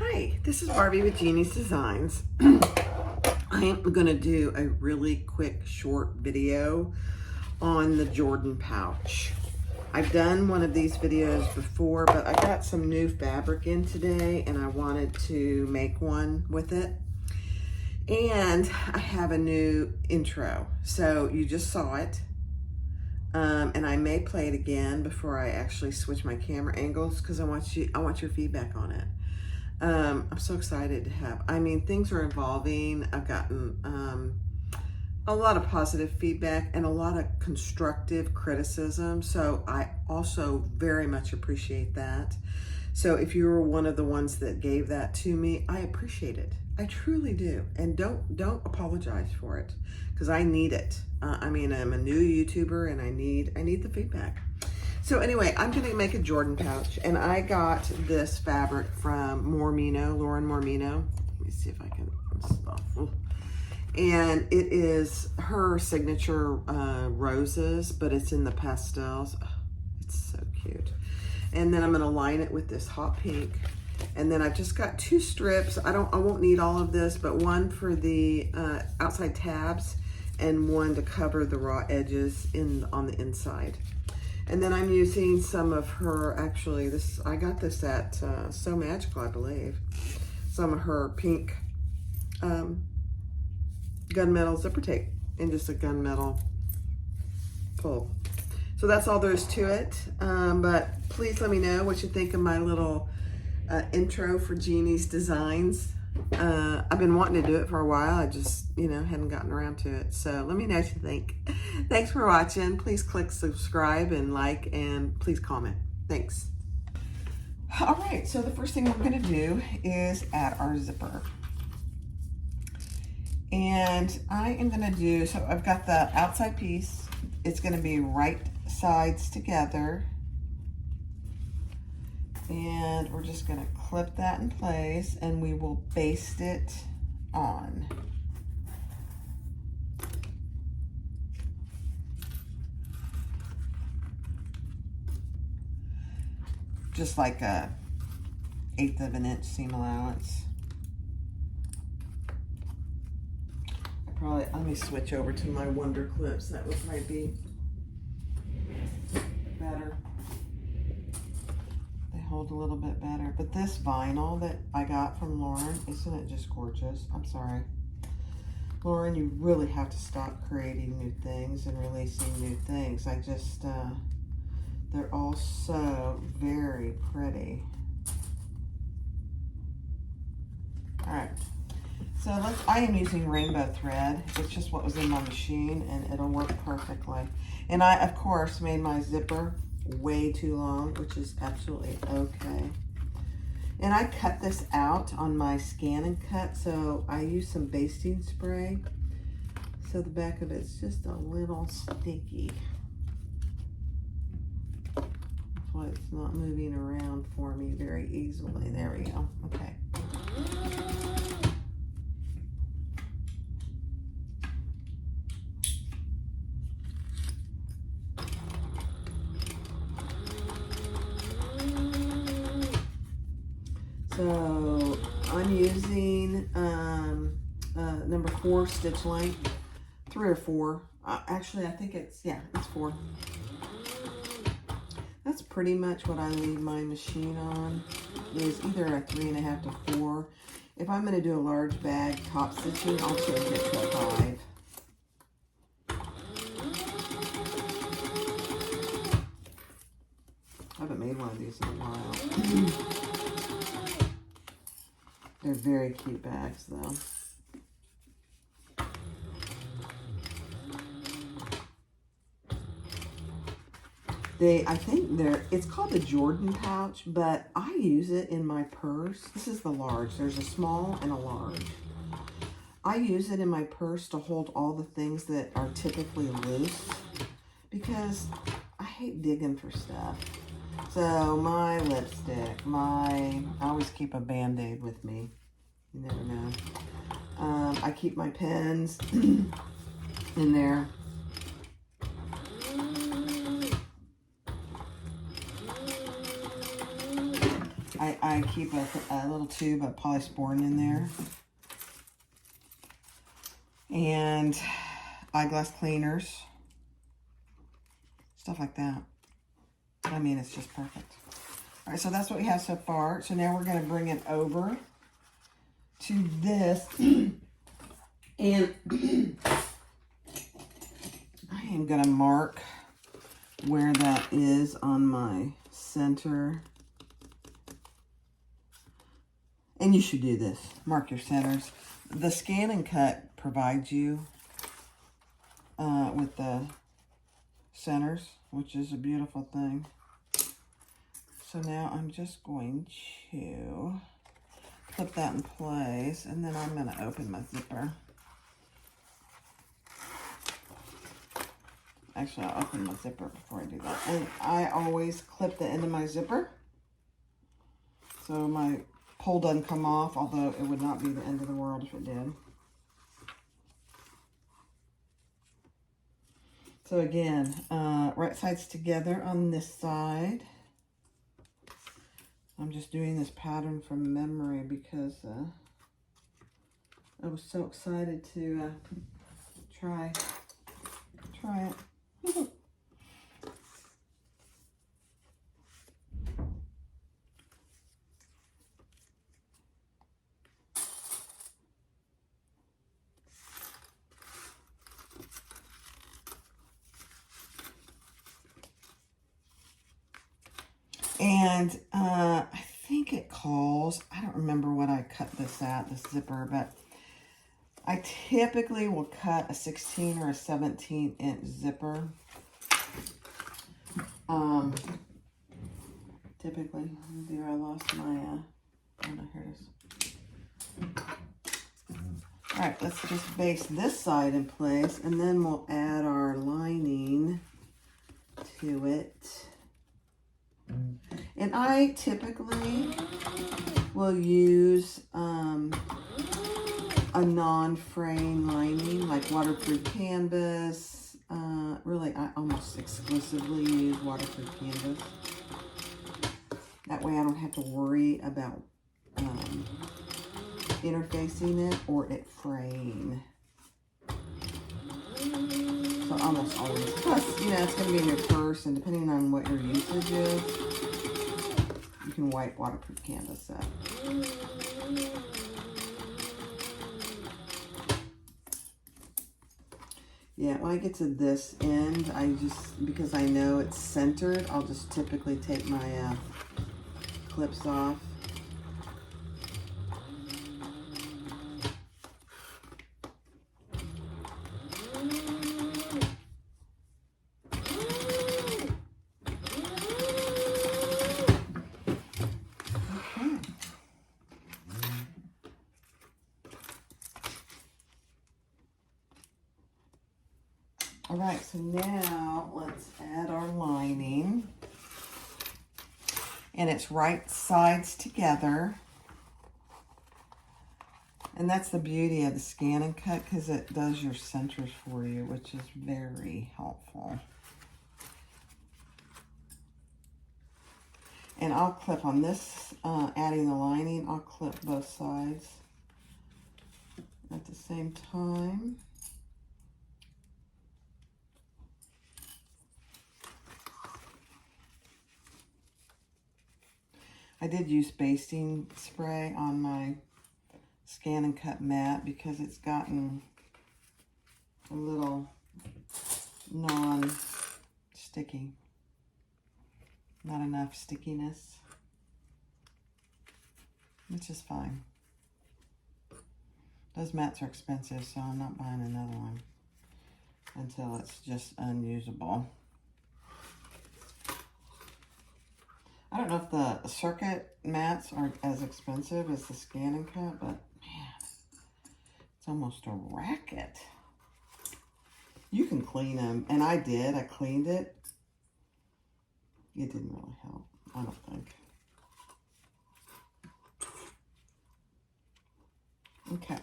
Hi, this is Barbie with Jeannie's Designs. I am going to do a really quick short video on the Jordan pouch. I've done one of these videos before, but I got some new fabric in today and I wanted to make one with it. And I have a new intro. So you just saw it. And I may play it again before I actually switch my camera angles because I want your feedback on it. I'm so excited to have, things are evolving. I've gotten a lot of positive feedback and a lot of constructive criticism. So I also very much appreciate that. So if you were one of the ones that gave that to me, I appreciate it. I truly do. And don't apologize for it because I need it. I'm a new YouTuber and I need the feedback. So anyway, I'm going to make a Jordan pouch, and I got this fabric from Lauren Mormino. Let me see if I can stop. And it is her signature roses, but it's in the pastels. Oh, it's so cute. And then I'm going to line it with this hot pink. And then I've just got 2 strips. I won't need all of this, but one for the outside tabs and one to cover the raw edges on the inside. And then I'm using some of her, I got this at So Magical, I believe. Some of her pink gunmetal zipper tape and just a gunmetal pull. So that's all there is to it. But please let me know what you think of my little intro for Jeannie's Designs. I've been wanting to do it for a while. I just, hadn't gotten around to it. So let me know what you think. Thanks for watching. Please click subscribe and like, and please comment. Thanks. All right, so the first thing we're going to do is add our zipper. And I am going to do, so I've got the outside piece. It's going to be right sides together. And we're just going to clip that in place and we will baste it on. Just like a 1/8 of an inch seam allowance. Let me switch over to my Wonder Clips. That might be better. Hold a little bit better. But this vinyl that I got from Lauren, isn't it just gorgeous? I'm sorry. Lauren, you really have to stop creating new things and releasing new things. They're all so very pretty. All right. So I am using rainbow thread. It's just what was in my machine and it'll work perfectly. And I, of course, made my zipper way too long, which is absolutely okay. And I cut this out on my scan and cut, so I use some basting spray. So the back of it's just a little sticky. That's why it's not moving around for me very easily. There we go. Okay. So I'm using number 4 stitch length, 3 or 4. Actually, I think it's 4. That's pretty much what I leave my machine on, is either a 3.5 to 4. If I'm going to do a large bag top stitching, I'll change it to a 5. I haven't made one of these in a while. They're very cute bags, though. It's called the Jordan pouch, but I use it in my purse. This is the large. There's a small and a large. I use it in my purse to hold all the things that are typically loose because I hate digging for stuff. So my lipstick, I always keep a Band-Aid with me. You never know. I keep my pens in there. I keep a little tube of polysporin in there. And eyeglass cleaners. Stuff like that. I mean, it's just perfect. All right, so that's what we have so far. So now we're going to bring it over to this. And I am going to mark where that is on my center. And you should do this. Mark your centers. The Scan and Cut provides you with the centers, which is a beautiful thing. So now I'm just going to clip that in place, and then I'm going to open my zipper. Actually, I'll open my zipper before I do that. And I always clip the end of my zipper so my pull doesn't come off, although it would not be the end of the world if it did. So again, right sides together on this side. I'm just doing this pattern from memory because I was so excited to try it. And I think it calls, I don't remember what I cut this at, this zipper, but I typically will cut a 16 or a 17-inch zipper. Typically, I lost my, oh no, here it is. All right, let's just base this side in place, and then we'll add our lining to it. And I typically will use a non-fraying lining, like waterproof canvas. Really, I almost exclusively use waterproof canvas. That way I don't have to worry about interfacing it or it fraying. So almost always. Plus, you know, it's going to be in your purse, and depending on what your usage is, you can wipe waterproof canvas up. Yeah, when I get to this end, I just, because I know it's centered, I'll just typically take my clips off. All right, so now let's add our lining. And it's right sides together. And that's the beauty of the Scan and Cut, because it does your centers for you, which is very helpful. And I'll clip on this, adding the lining, I'll clip both sides at the same time. I did use basting spray on my Scan and Cut mat because it's gotten a little non-sticky. Not enough stickiness, which is fine. Those mats are expensive, so I'm not buying another one until it's just unusable. I don't know if the circuit mats are as expensive as the Scan and Cut, but man, it's almost a racket. You can clean them, and I did. I cleaned it. It didn't really help, I don't think. Okay.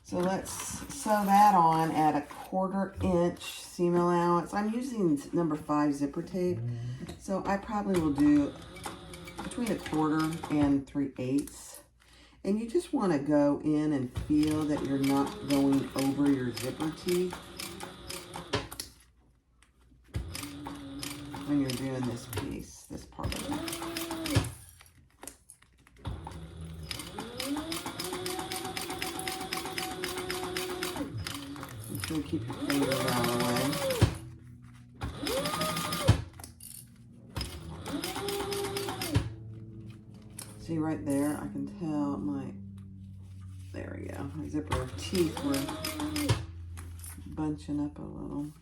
So let's sew that on at a 1/4 inch seam allowance. I'm using number 5 zipper tape, so I probably will do between 1/4 and 3/8. And you just want to go in and feel that you're not going over your zipper teeth when you're doing this piece, this part of it. Make sure you keep your fingers out of the way. See right there, I can tell there we go, my zipper teeth were bunching up a little.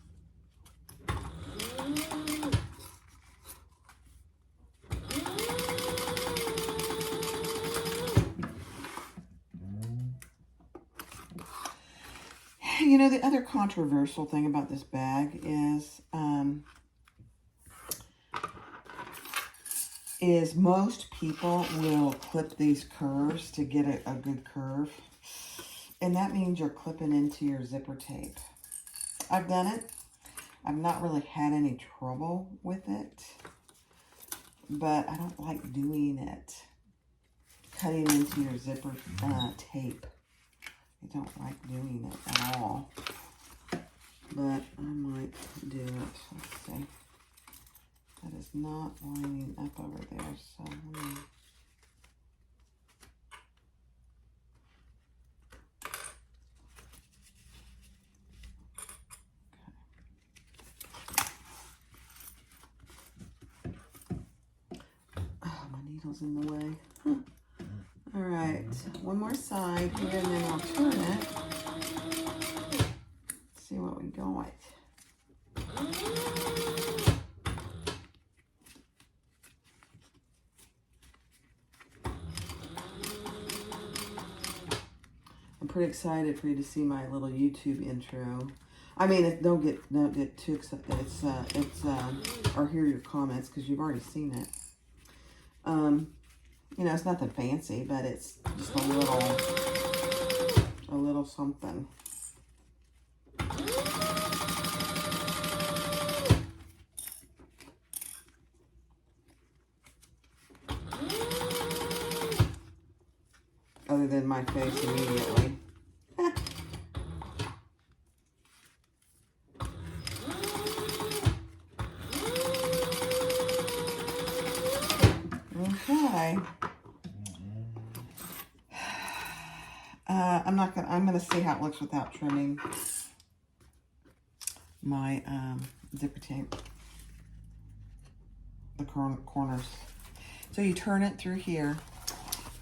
You know, the other controversial thing about this bag is most people will clip these curves to get a good curve. And that means you're clipping into your zipper tape. I've done it. I've not really had any trouble with it. But I don't like doing it. Cutting into your zipper tape. I don't like doing it at all. But I might do it. Let's see. That is not lining up over there, so let me... Oh, my needle's in the way. Huh. All right, one more side here, and then I'll turn it. Let's see what we got. I'm pretty excited for you to see my little YouTube intro. I mean, don't get too excited. Or hear your comments because you've already seen it. You know, it's nothing fancy, but it's just a little something. Other than my face immediately. Okay. I'm gonna see how it looks without trimming my zipper tape, the corners. So you turn it through here,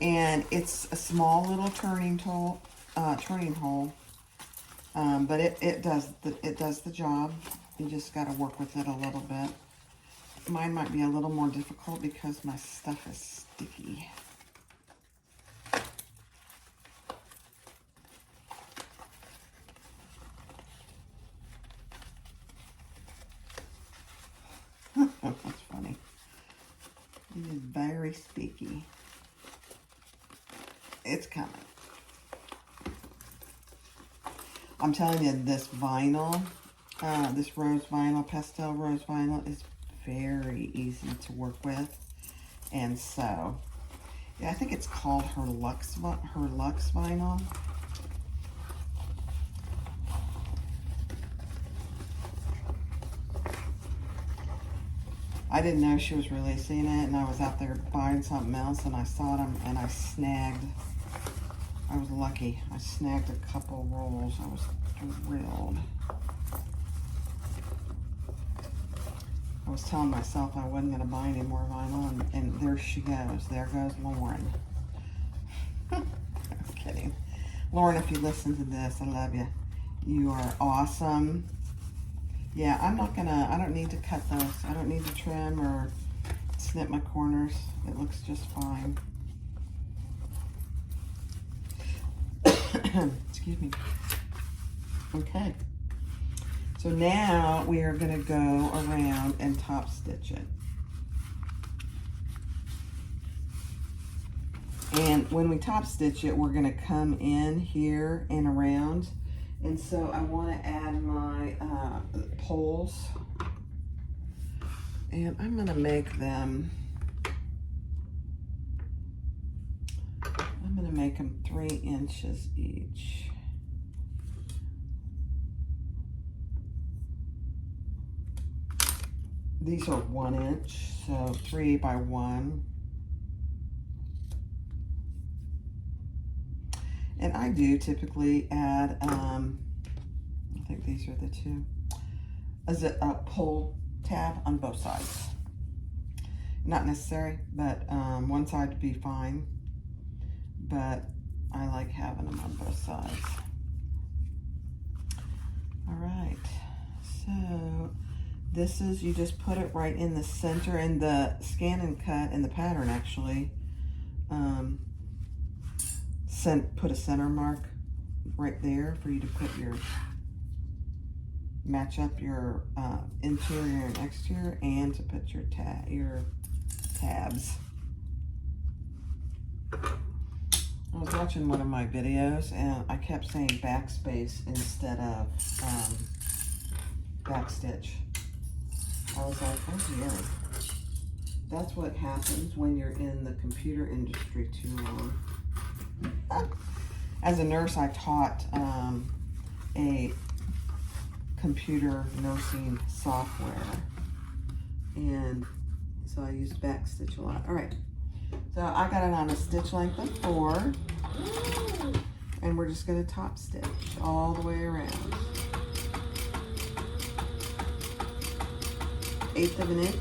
and it's a small little turning hole, but it does the job. You just got to work with it a little bit. Mine might be a little more difficult because my stuff is sticky. That's funny. It is very sticky. It's coming. I'm telling you, this vinyl, this rose vinyl, pastel rose vinyl, is very easy to work with. And so, yeah, I think it's called her Luxe vinyl. I didn't know she was releasing it, and I was out there buying something else, and I saw them, and I snagged. I was lucky. I snagged a couple rolls. I was thrilled. I was telling myself I wasn't going to buy any more vinyl, and there she goes. There goes Lauren. I'm kidding. Lauren, if you listen to this, I love you. You are awesome. Yeah, I don't need to cut those. I don't need to trim or snip my corners. It looks just fine. Excuse me. Okay. So now we are going to go around and top stitch it. And when we top stitch it, we're going to come in here and around. And so I want to add my poles. And I'm going to make them make them 3 inches each. These are 1 inch, so 3 by 1. And I do typically add, I think these are the 2, a pull tab on both sides. Not necessary, but one side would be fine. But I like having them on both sides. All right, so this is, you just put it right in the center, and the scan and cut in the pattern actually put a center mark right there for you to put your, match up your interior and exterior, and to put your tabs. I was watching one of my videos and I kept saying backspace instead of backstitch. I was like, oh dear. That's what happens when you're in the computer industry too long. As a nurse, I taught a computer nursing software, and so I used backstitch a lot. All right, so I got it on a stitch length of 4, and we're just going to top stitch all the way around. 1/8 of an inch.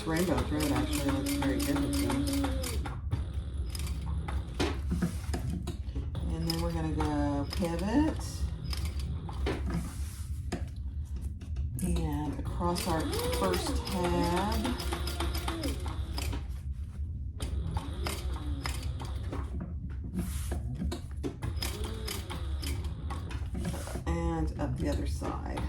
Rainbow thread actually looks very good with these. And then we're going to go pivot and across our first tab. And up the other side.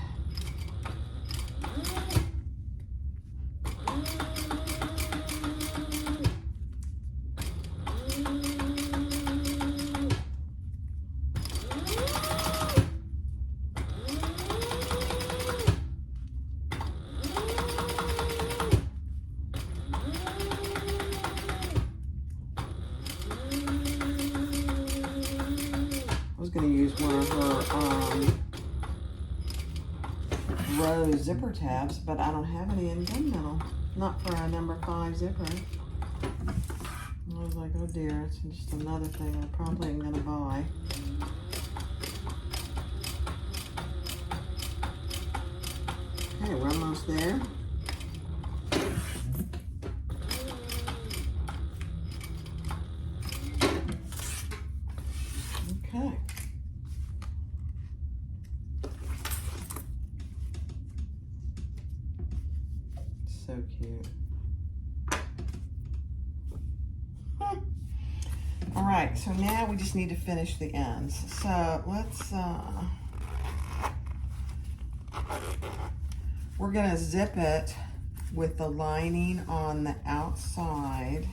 Going to use one of her rose zipper tabs, but I don't have any in gunmetal. Not for a number 5 zipper. I was like, oh dear, it's just another thing I probably am going to buy. Okay, we're almost there. Okay. So cute. All right, so now we just need to finish the ends. So let's, we're gonna zip it with the lining on the outside.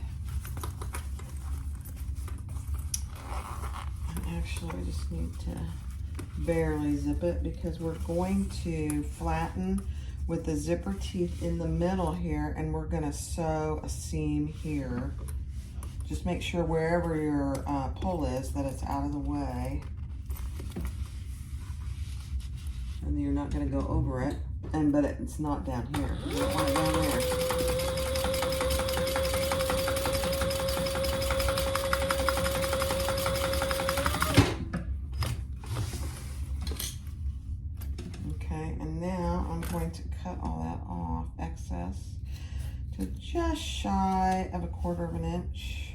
And actually, we just need to barely zip it because we're going to flatten with the zipper teeth in the middle here, and we're gonna sew a seam here. Just make sure wherever your pull is that it's out of the way. And you're not gonna go over it, but it's not down here. You don't want it down there. To cut all that off, excess, to just shy of 1/4 of an inch.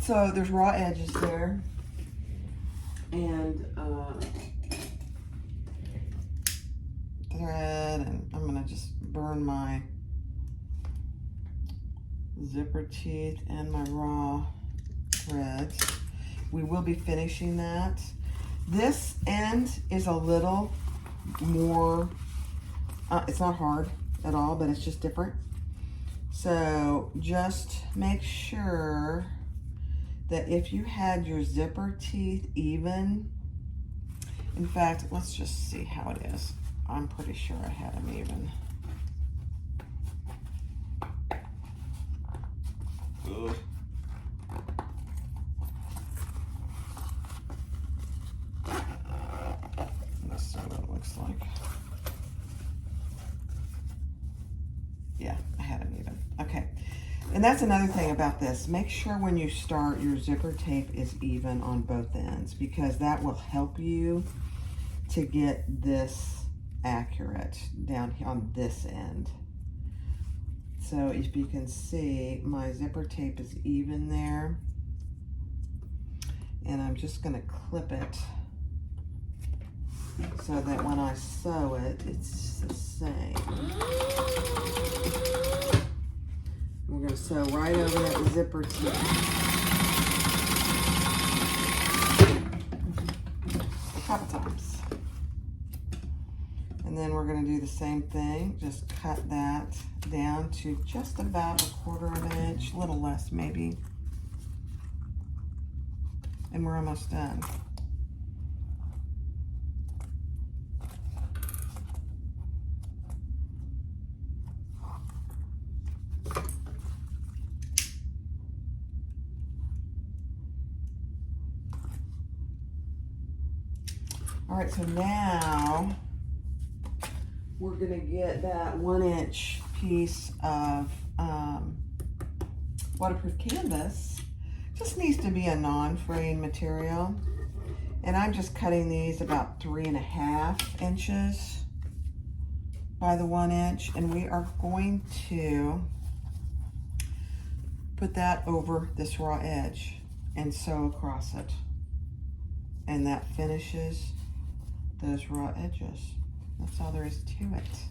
So there's raw edges there, and thread, and I'm gonna just burn my zipper teeth and my raw threads. We will be finishing that. This end is a little more, it's not hard, at all, but it's just different. So just make sure that if you had your zipper teeth even, in fact, let's just see how it is. I'm pretty sure I had them even. Ugh. Let's see what it looks like. Yeah, I had them even. Okay. And that's another thing about this. Make sure when you start, your zipper tape is even on both ends, because that will help you to get this accurate down here on this end. So if you can see, my zipper tape is even there. And I'm just gonna clip it so that when I sew it, it's the same. We're going to sew right over that zipper tip. A couple times. And then we're going to do the same thing. Just cut that down to just about 1/4 of an inch, a little less maybe. And we're almost done. All right, so now we're gonna get that 1-inch piece of waterproof canvas. Just needs to be a non-fraying material. And I'm just cutting these about 3.5 inches by the 1 inch. And we are going to put that over this raw edge and sew across it. And that finishes those raw edges. That's all there is to it.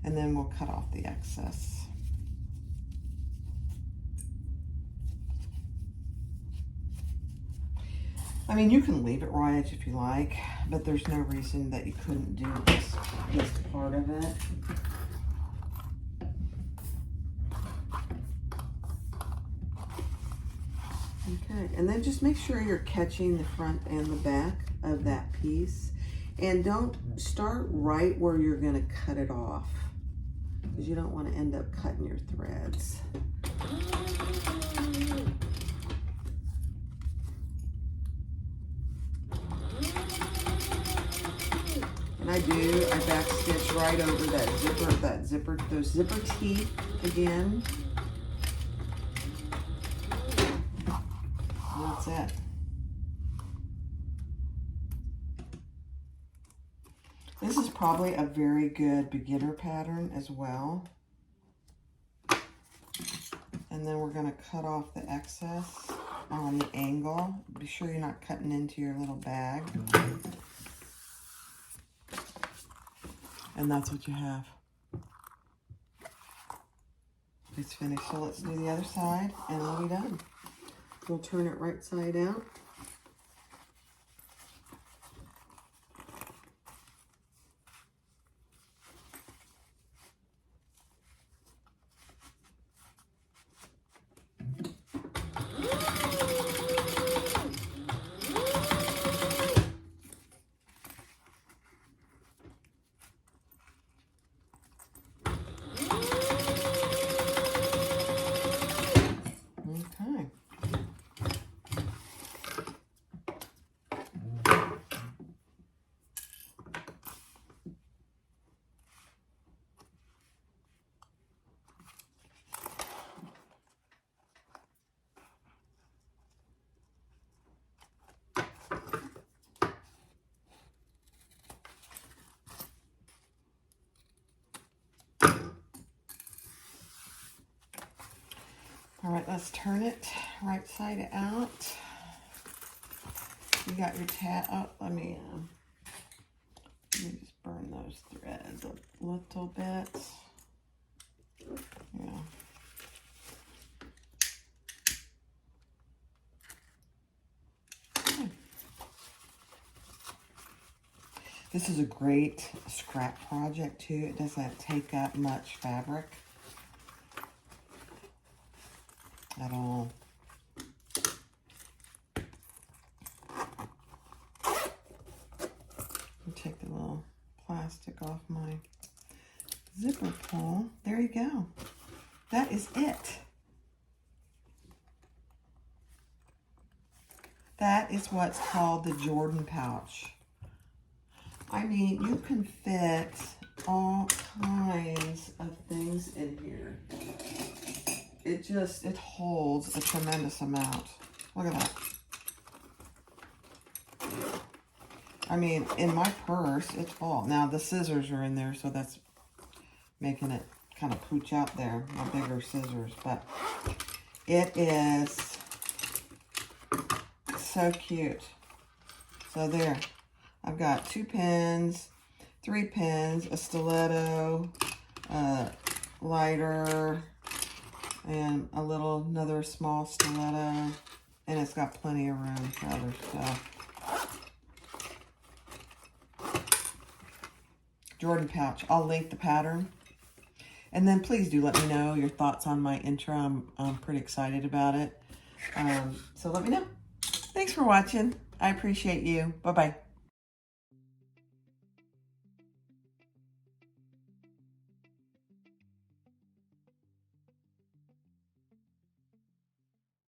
And then we'll cut off the excess. I mean, you can leave it raw edge if you like, but there's no reason that you couldn't do this part of it. Okay, and then just make sure you're catching the front and the back of that piece. And don't start right where you're gonna cut it off, because you don't want to end up cutting your threads. And I back stitch right over those zipper teeth again. And that's it. This is probably a very good beginner pattern as well. And then we're going to cut off the excess on the angle. Be sure you're not cutting into your little bag. And that's what you have. It's finished. So let's do the other side and we'll be done. We'll turn it right side out. All right, let's turn it right side out. You got your let me just burn those threads a little bit. Yeah. This is a great scrap project too. It doesn't take up much fabric at all. Take the little plastic off my zipper pull. There you go. That is it. That is what's called the Jordan pouch. I mean, you can fit all kinds of things in here. It holds a tremendous amount. Look at that. I mean, in my purse, it's full. Now, the scissors are in there, so that's making it kind of pooch out there, my bigger scissors. But it is so cute. So there, I've got 2 pins, 3 pins, a stiletto, a lighter, and another small stiletto. And it's got plenty of room for other stuff. Jordan pouch. I'll link the pattern. And then please do let me know your thoughts on my intro. I'm pretty excited about it. So let me know. Thanks for watching. I appreciate you. Bye-bye.